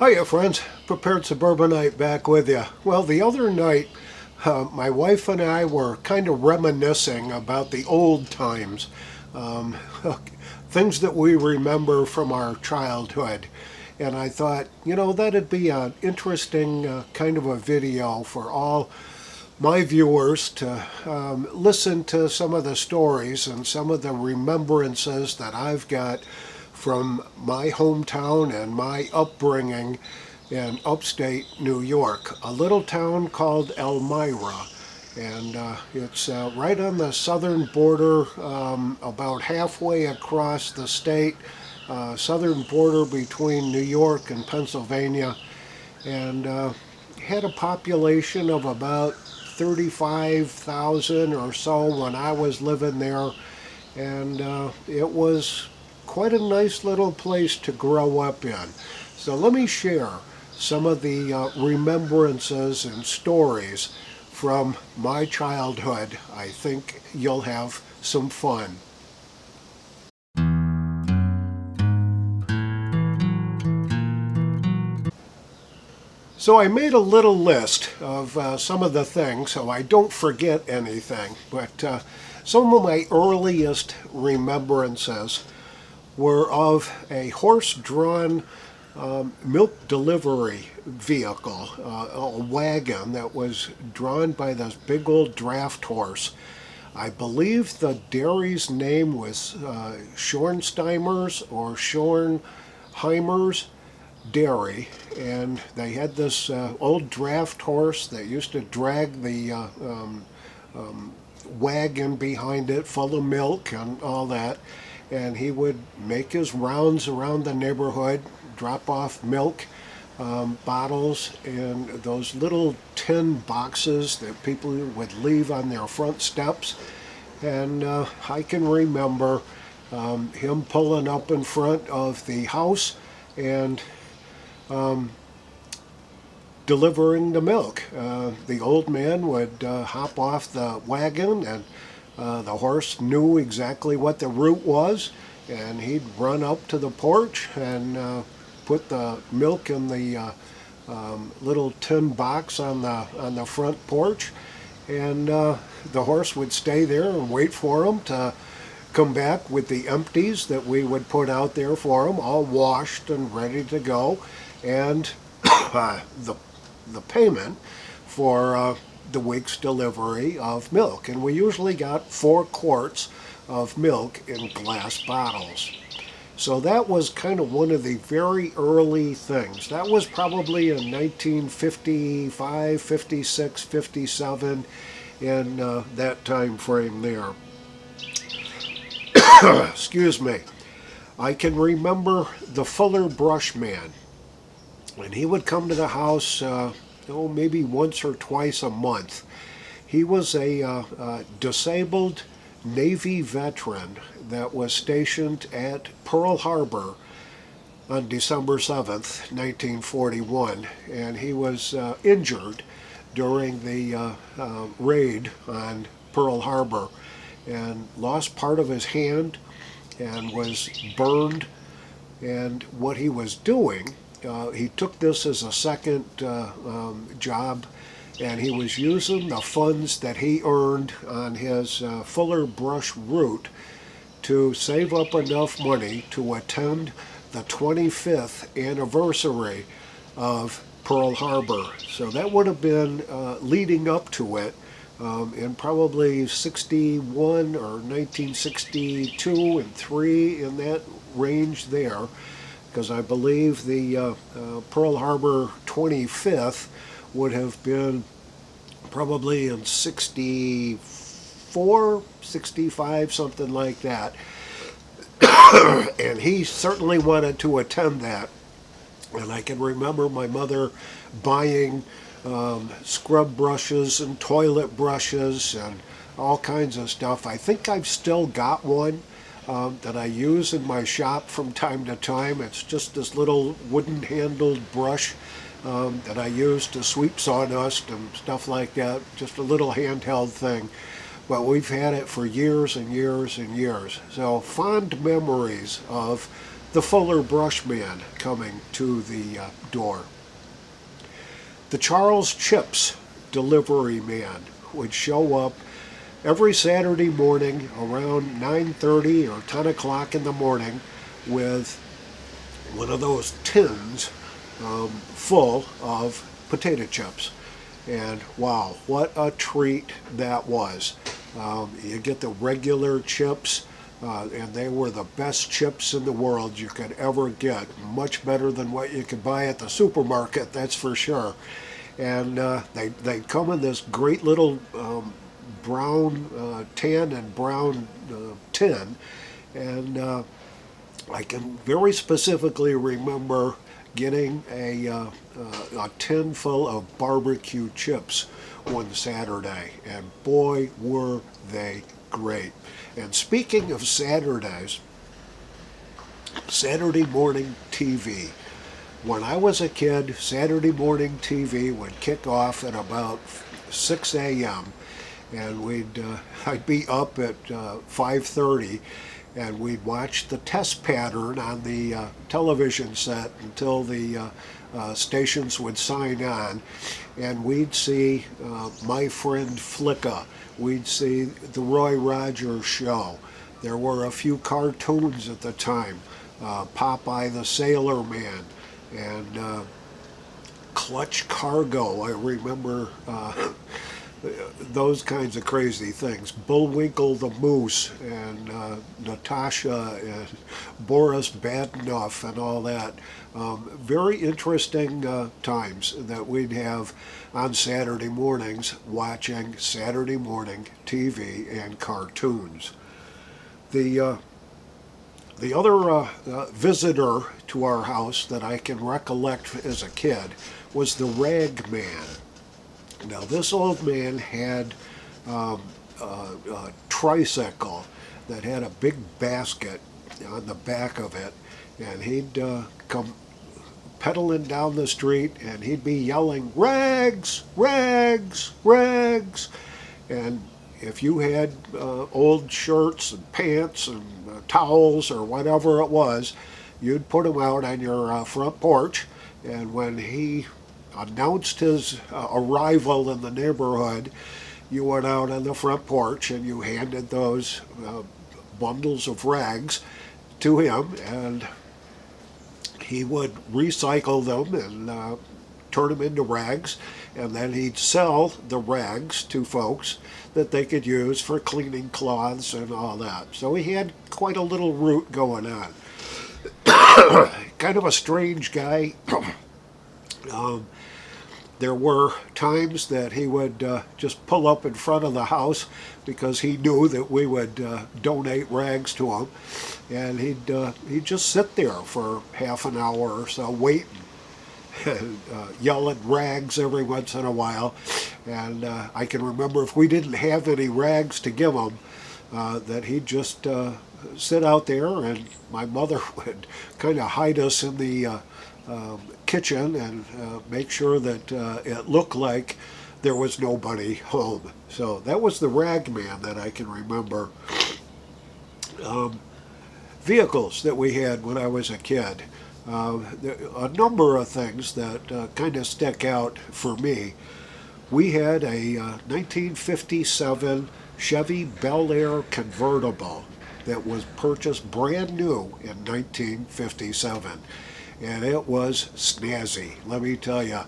Hiya, friends. Prepared Suburbanite back with you. Well, the other night, my wife and I were kind of reminiscing about the old times, um, things that we remember from our childhood. And I thought, that'd be an interesting kind of a video for all my viewers to listen to some of the stories and some of the remembrances that I've got from my hometown and my upbringing in upstate New York, a little town called Elmira. And it's right on the southern border, about halfway across the state, southern border between New York and Pennsylvania, and had a population of about 35,000 or so when I was living there, and it was quite a nice little place to grow up in. So let me share some of the remembrances and stories from my childhood. I think you'll have some fun. So I made a little list of some of the things so I don't forget anything. But some of my earliest remembrances were of a horse-drawn milk delivery vehicle, a wagon that was drawn by this big old draft horse. I believe the dairy's name was Schornsteimer's or Schornheimer's Dairy, and they had this old draft horse that used to drag the wagon behind it full of milk and all that, and he would make his rounds around the neighborhood, drop off milk bottles in those little tin boxes that people would leave on their front steps. And I can remember him pulling up in front of the house and delivering the milk. The old man would hop off the wagon, and the horse knew exactly what the route was, and he'd run up to the porch and put the milk in the little tin box on the front porch, and the horse would stay there and wait for him to come back with the empties that we would put out there for him, all washed and ready to go, and the payment for the week's delivery of milk. And we usually got 4 quarts of milk in glass bottles. So that was kind of one of the very early things. That was probably in 1955, 56, 57, in that time frame there. Excuse me. I can remember the Fuller Brush Man, and he would come to the house maybe once or twice a month. He was a disabled Navy veteran that was stationed at Pearl Harbor on December 7th, 1941, and he was injured during the raid on Pearl Harbor and lost part of his hand and was burned. And what he was doing, he took this as a second job, and he was using the funds that he earned on his Fuller Brush route to save up enough money to attend the 25th anniversary of Pearl Harbor. So that would have been leading up to it in probably 61 or 1962 and 3, in that range there, because I believe the Pearl Harbor 25th would have been probably in 64, 65, something like that. And he certainly wanted to attend that. And I can remember my mother buying scrub brushes and toilet brushes and all kinds of stuff. I think I've still got one that I use in my shop from time to time. It's just this little wooden handled brush that I use to sweep sawdust and stuff like that. Just a little handheld thing. But we've had it for years and years and years. So fond memories of the Fuller Brush Man coming to the door. The Charles Chips delivery man would show up every Saturday morning around 9:30 or 10 o'clock in the morning with one of those tins full of potato chips. And wow, what a treat that was. You get the regular chips, and they were the best chips in the world you could ever get. Much better than what you could buy at the supermarket, that's for sure. And they'd come in this great little brown, tan and brown tin. And I can very specifically remember getting a tin full of barbecue chips one Saturday, and boy, were they great. And speaking of Saturdays, Saturday morning TV. When I was a kid, Saturday morning TV would kick off at about 6 a.m. and I'd be up at 5:30, and we'd watch the test pattern on the television set until the stations would sign on, and we'd see My Friend Flicka. We'd see the Roy Rogers Show. There were a few cartoons at the time, Popeye the Sailor Man, and Clutch Cargo. I remember those kinds of crazy things. Bullwinkle the Moose, and Natasha and Boris Badenoff and all that. Very interesting times that we'd have on Saturday mornings watching Saturday morning TV and cartoons. The other visitor to our house that I can recollect as a kid was the Rag Man. Now, this old man had a tricycle that had a big basket on the back of it, and he'd come pedaling down the street, and he'd be yelling, "Rags, rags, rags!" And if you had old shirts and pants and towels or whatever it was, you'd put them out on your front porch, and when he announced his arrival in the neighborhood, you went out on the front porch and you handed those bundles of rags to him, and he would recycle them and turn them into rags, and then he'd sell the rags to folks that they could use for cleaning cloths and all that. So he had quite a little route going on. Kind of a strange guy. There were times that he would just pull up in front of the house because he knew that we would donate rags to him, and he'd just sit there for half an hour or so waiting, and yell at rags every once in a while. And I can remember if we didn't have any rags to give him, that he'd just sit out there, and my mother would kind of hide us in the kitchen and make sure that it looked like there was nobody home. So that was the Rag Man that I can remember. Vehicles that we had when I was a kid. A number of things that kind of stick out for me. We had a 1957 Chevy Bel Air convertible that was purchased brand new in 1957. And it was snazzy, let me tell you.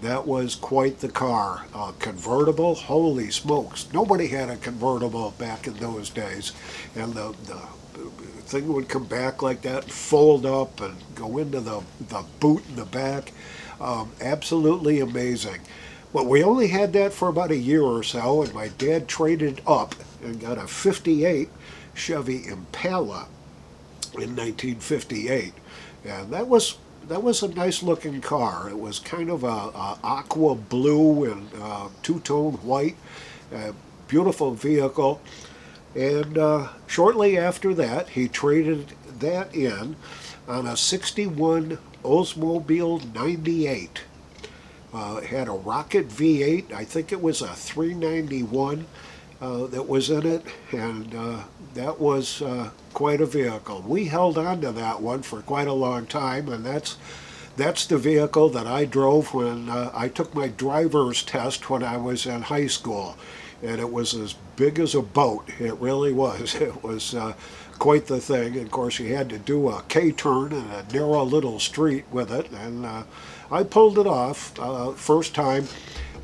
That was quite the car. Convertible, holy smokes. Nobody had a convertible back in those days. And the thing would come back like that and fold up and go into the boot in the back. Absolutely amazing. But we only had that for about a year or so, and my dad traded up and got a 58 Chevy Impala in 1958. And that was a nice looking car. It was kind of a aqua blue and two-tone white, beautiful vehicle. And shortly after that, he traded that in on a 61 Oldsmobile 98. It had a rocket V8. I think it was a 391. that was in it, and that was quite a vehicle. We held on to that one for quite a long time, and that's the vehicle that I drove when I took my driver's test when I was in high school. And it was as big as a boat. It really was. It was quite the thing. And of course, you had to do a K-turn in a narrow little street with it. And I pulled it off first time,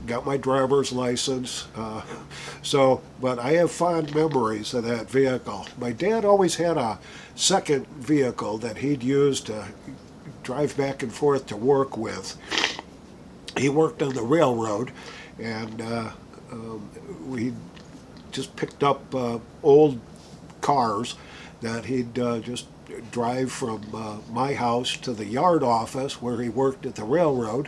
got my driver's license. But I have fond memories of that vehicle. My dad always had a second vehicle that he'd use to drive back and forth to work with. He worked on the railroad, and we just picked up old cars that he'd just drive from my house to the yard office where he worked at the railroad.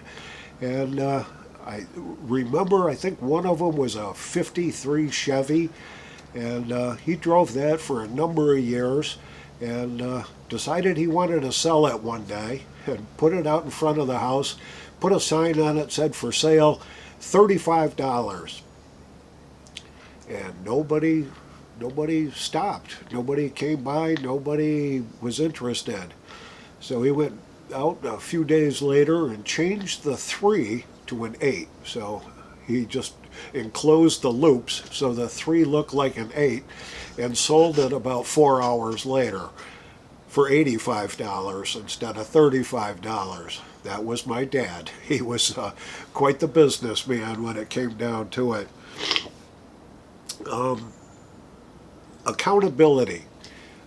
And I remember, I think one of them was a 53 Chevy, and he drove that for a number of years, and decided he wanted to sell it one day and put it out in front of the house, put a sign on it, said for sale, $35. And nobody stopped. Nobody came by. Nobody was interested. So he went out a few days later and changed the 3 to an 8. So he just enclosed the loops so the 3 looked like an 8, and sold it about 4 hours later for $85 instead of $35. That was my dad. He was quite the businessman when it came down to it. Accountability.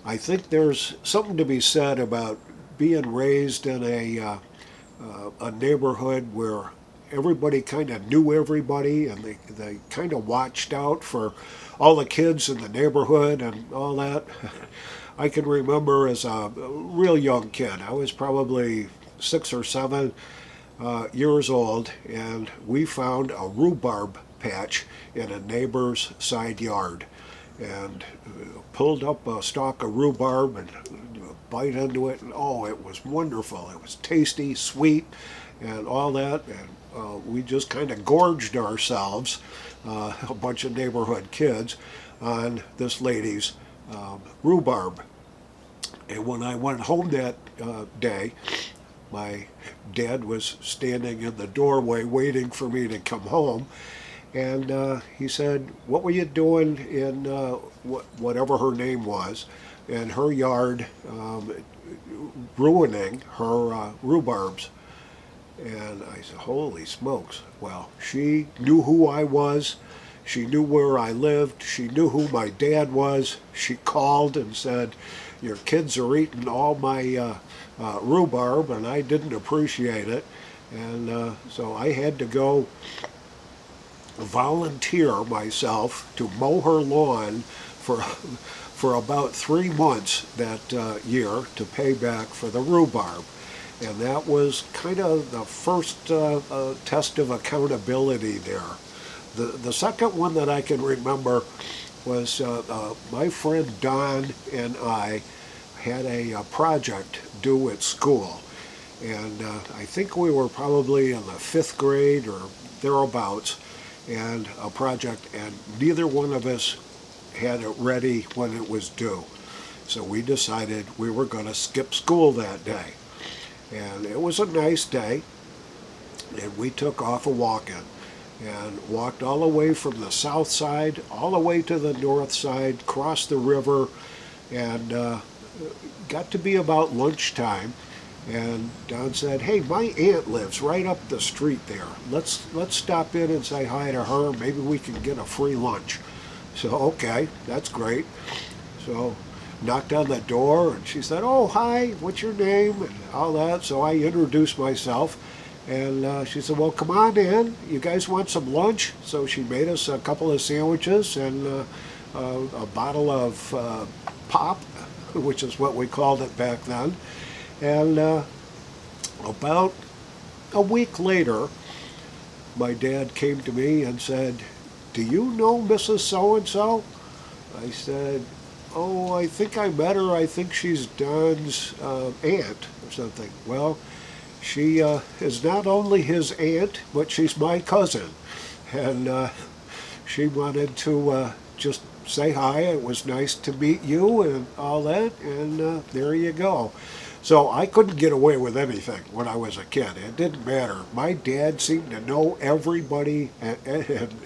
I think there's something to be said about being raised in a neighborhood where everybody kind of knew everybody, and they kind of watched out for all the kids in the neighborhood and all that. I can remember as a real young kid, I was probably 6 or 7 years old, and we found a rhubarb patch in a neighbor's side yard, and pulled up a stalk of rhubarb and bite into it, and oh, it was wonderful. It was tasty, sweet, and all that, and we just kind of gorged ourselves, a bunch of neighborhood kids, on this lady's rhubarb. And when I went home that day, my dad was standing in the doorway waiting for me to come home, and he said, "What were you doing in whatever her name was, in her yard, ruining her rhubarbs?" And I said, "Holy smokes." Well, she knew who I was. She knew where I lived. She knew who my dad was. She called and said, "Your kids are eating all my rhubarb," and I didn't appreciate it. And so I had to go volunteer myself to mow her lawn for about 3 months that year to pay back for the rhubarb. And that was kind of the first test of accountability there. The second one that I can remember was my friend Don and I had a project due at school. And I think we were probably in the 5th grade or thereabouts, and a project, and neither one of us had it ready when it was due. So we decided we were going to skip school that day. And it was a nice day, and we took off a walk-in and walked all the way from the south side all the way to the north side, crossed the river, and got to be about lunchtime. And Don said, "Hey, my aunt lives right up the street there. Let's stop in and say hi to her. Maybe we can get a free lunch." So, okay, that's great. So knocked on the door, and she said, "Oh, hi, what's your name?" and all that. So I introduced myself, and she said, "Well, come on in. You guys want some lunch?" So she made us a couple of sandwiches and a bottle of pop, which is what we called it back then. And about a week later, my dad came to me and said, "Do you know Mrs. So-and-so?" I said, "Oh, I think I met her. I think she's Don's aunt or something." "Well, she is not only his aunt, but she's my cousin." And she wanted to just say hi. It was nice to meet you and all that, and there you go. So I couldn't get away with anything when I was a kid. It didn't matter. My dad seemed to know everybody, and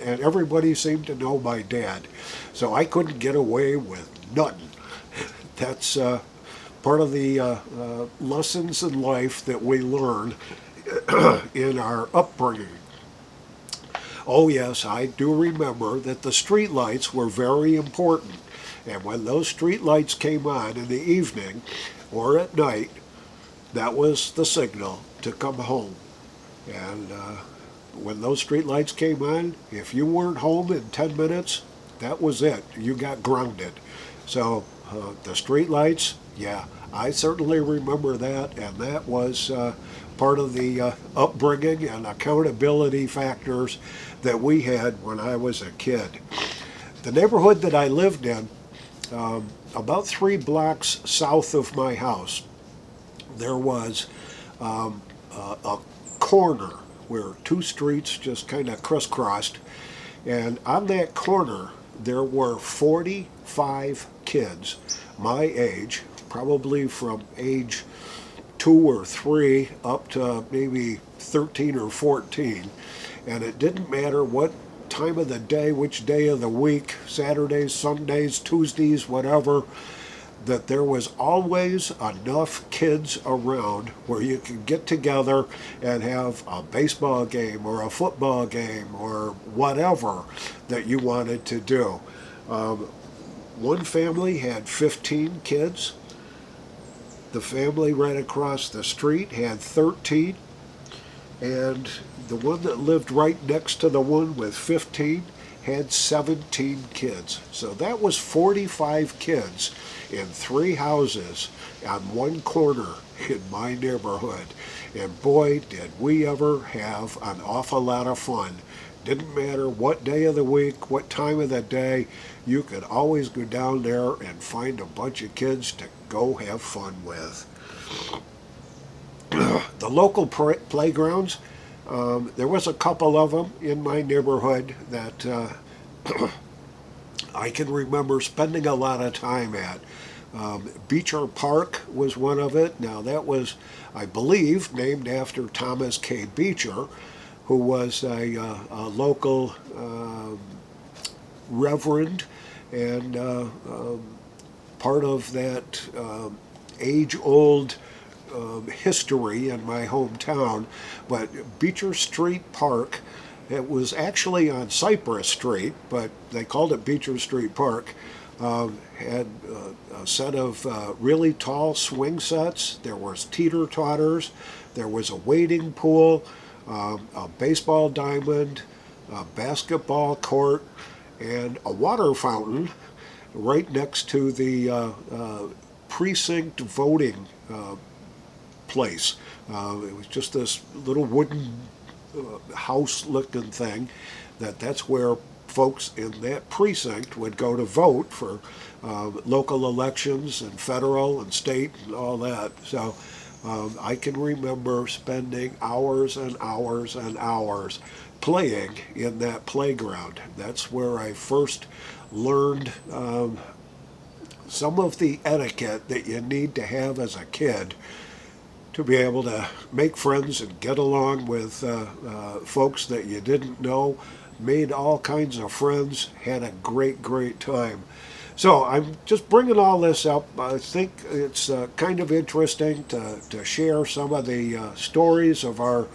everybody seemed to know my dad. So I couldn't get away with nothing. That's part of the lessons in life that we learn in our upbringing. Oh, yes, I do remember that the street lights were very important. And when those street lights came on in the evening or at night, that was the signal to come home. And when those street lights came on, if you weren't home in 10 minutes, that was it. You got grounded. So the street lights, yeah, I certainly remember that, and that was part of the upbringing and accountability factors that we had when I was a kid. The neighborhood that I lived in, about 3 blocks south of my house, there was a corner where two streets just kind of crisscrossed, and on that corner there were 45 kids my age, probably from age 2 or 3 up to maybe 13 or 14. And it didn't matter what time of the day, which day of the week, Saturdays, Sundays, Tuesdays, whatever, that there was always enough kids around where you could get together and have a baseball game or a football game or whatever that you wanted to do. One family had 15 kids. The family right across the street had 13. And the one that lived right next to the one with 15 had 17 kids. So that was 45 kids in 3 houses on one corner in my neighborhood. And boy, did we ever have an awful lot of fun. Didn't matter what day of the week, what time of the day, you could always go down there and find a bunch of kids to go have fun with. The local playgrounds, there was a couple of them in my neighborhood that I can remember spending a lot of time at. Beecher Park was one of it. Now that was, I believe, named after Thomas K. Beecher, who was a local reverend and part of that age-old history in my hometown. But Beecher Street Park, it was actually on Cypress Street, but they called it Beecher Street Park, had a set of really tall swing sets. There was teeter-totters. There was a wading pool, a baseball diamond, a basketball court, and a water fountain right next to the precinct voting place. It was just this little wooden house-looking thing that's where folks in that precinct would go to vote for local elections and federal and state and all that. So I can remember spending hours and hours and hours playing in that playground. That's where I first learned some of the etiquette that you need to have as a kid to be able to make friends and get along with folks that you didn't know, made all kinds of friends, had a great, great time. So I'm just bringing all this up. I think it's kind of interesting to share some of the stories of our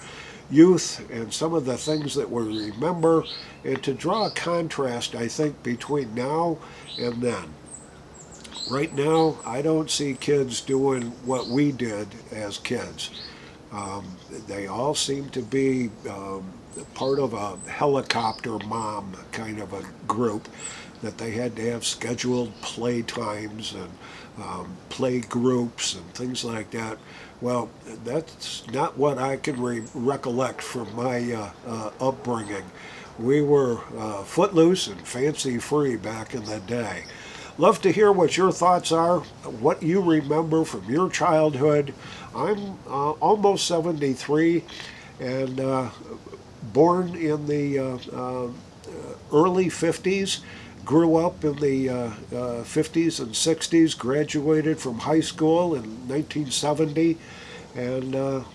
youth and some of the things that we remember, and to draw a contrast, I think, between now and then. Right now, I don't see kids doing what we did as kids. They all seem to be part of a helicopter mom kind of a group, that they had to have scheduled play times and play groups and things like that. Well, that's not what I can recollect from my upbringing. We were footloose and fancy-free back in the day. Love to hear what your thoughts are, what you remember from your childhood. I'm almost 73 and born in the early 50s. grew up in the 50s and 60s, graduated from high school in 1970, and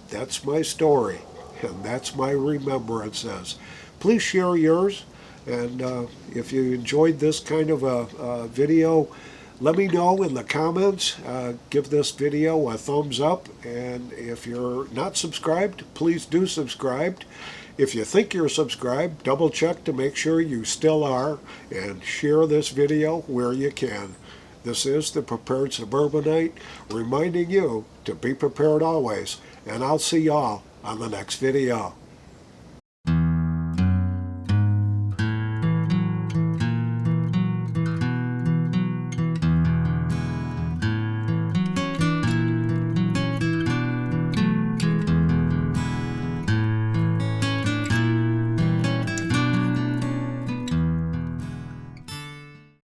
that's my story, and that's my remembrances. Please share yours, and if you enjoyed this kind of a video, let me know in the comments. Give this video a thumbs up, and if you're not subscribed, please do subscribe. If you think you're subscribed, double check to make sure you still are, and share this video where you can. This is the Prepared Suburbanite, reminding you to be prepared always, and I'll see y'all on the next video.